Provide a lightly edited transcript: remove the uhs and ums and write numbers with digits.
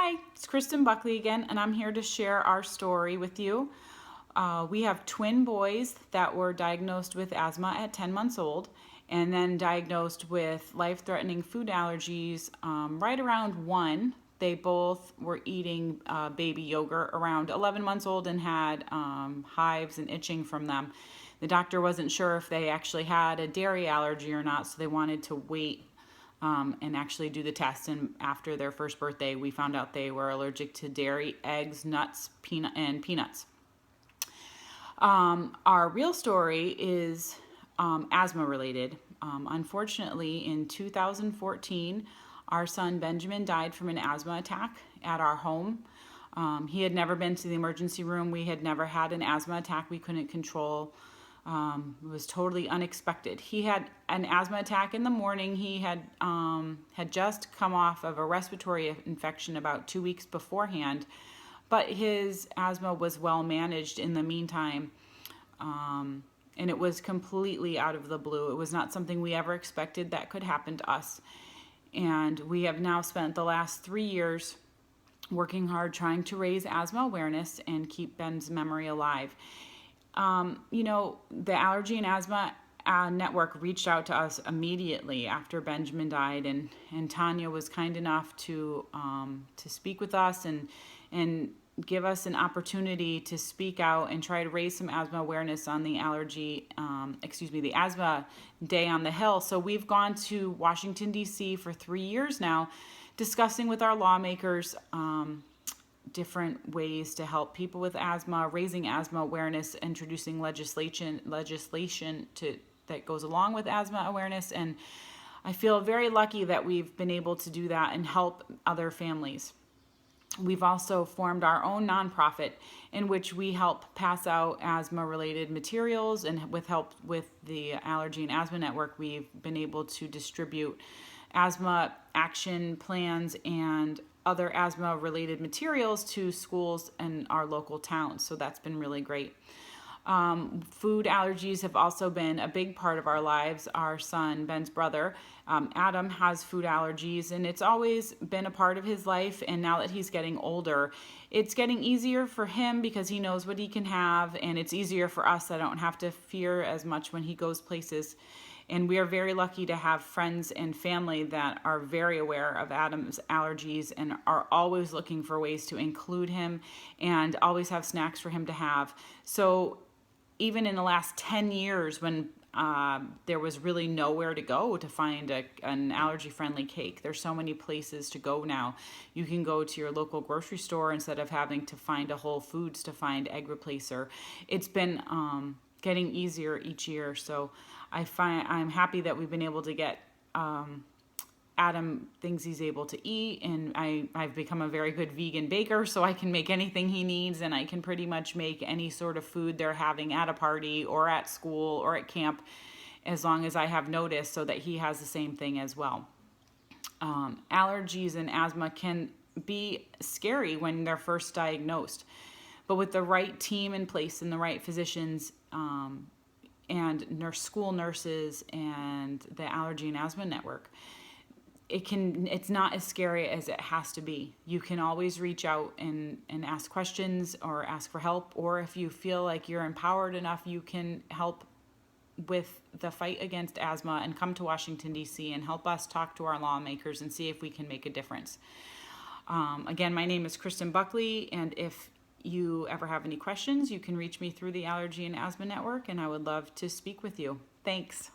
Hi, it's Kristen Buckley again, and I'm here to share our story with you. We have twin boys that were diagnosed with asthma at 10 months old and then diagnosed with life-threatening food allergies right around 1. They both were eating baby yogurt around 11 months old and had hives and itching from them. The doctor wasn't sure if they actually had a dairy allergy or not, so they wanted to wait and actually do the test. And after their first birthday, we found out they were allergic to dairy, eggs, nuts, peanuts. Our real story is asthma related. Unfortunately, in 2014, our son Benjamin died from an asthma attack at our home. He had never been to the emergency room. We had never had an asthma attack we couldn't control. It was totally unexpected. He had an asthma attack in the morning. He had just come off of a respiratory infection about 2 weeks beforehand, but his asthma was well managed in the meantime, and it was completely out of the blue. It was not something we ever expected that could happen to us, and we have now spent the last 3 years working hard trying to raise asthma awareness and keep Ben's memory alive. The Allergy and Asthma Network reached out to us immediately after Benjamin died, and Tanya was kind enough to speak with us and give us an opportunity to speak out and try to raise some asthma awareness on the the Asthma Day on the Hill. So we've gone to Washington, D.C. for 3 years now, discussing with our lawmakers different ways to help people with asthma, raising asthma awareness, introducing legislation that goes along with asthma awareness. And I feel very lucky that we've been able to do that and help other families. We've also formed our own nonprofit in which we help pass out asthma related materials, and with help with the Allergy and Asthma Network, we've been able to distribute asthma action plans and other asthma related materials to schools in our local towns. So that's been really great. Food allergies have also been a big part of our lives. Our son, Ben's brother, Adam, has food allergies, and it's always been a part of his life. And now that he's getting older, it's getting easier for him because he knows what he can have, and it's easier for us. I don't have to fear as much when he goes places. And we are very lucky to have friends and family that are very aware of Adam's allergies and are always looking for ways to include him and always have snacks for him to have. So even in the last 10 years when there was really nowhere to go to find an allergy-friendly cake, there's so many places to go now. You can go to your local grocery store instead of having to find a Whole Foods to find egg replacer. It's been getting easier each year. So I'm happy that we've been able to get Adam things he's able to eat, and I've become a very good vegan baker, so I can make anything he needs, and I can pretty much make any sort of food they're having at a party or at school or at camp, as long as I have notice, so that he has the same thing as well. Allergies and asthma can be scary when they're first diagnosed, but with the right team in place and the right physicians and school nurses and the Allergy and Asthma Network, it's not as scary as it has to be. You can always reach out and ask questions or ask for help, or if you feel like you're empowered enough, you can help with the fight against asthma and come to Washington, D.C. and help us talk to our lawmakers and see if we can make a difference. Again, my name is Kristen Buckley, and if you ever have any questions, you can reach me through the Allergy and Asthma Network, and I would love to speak with you. Thanks.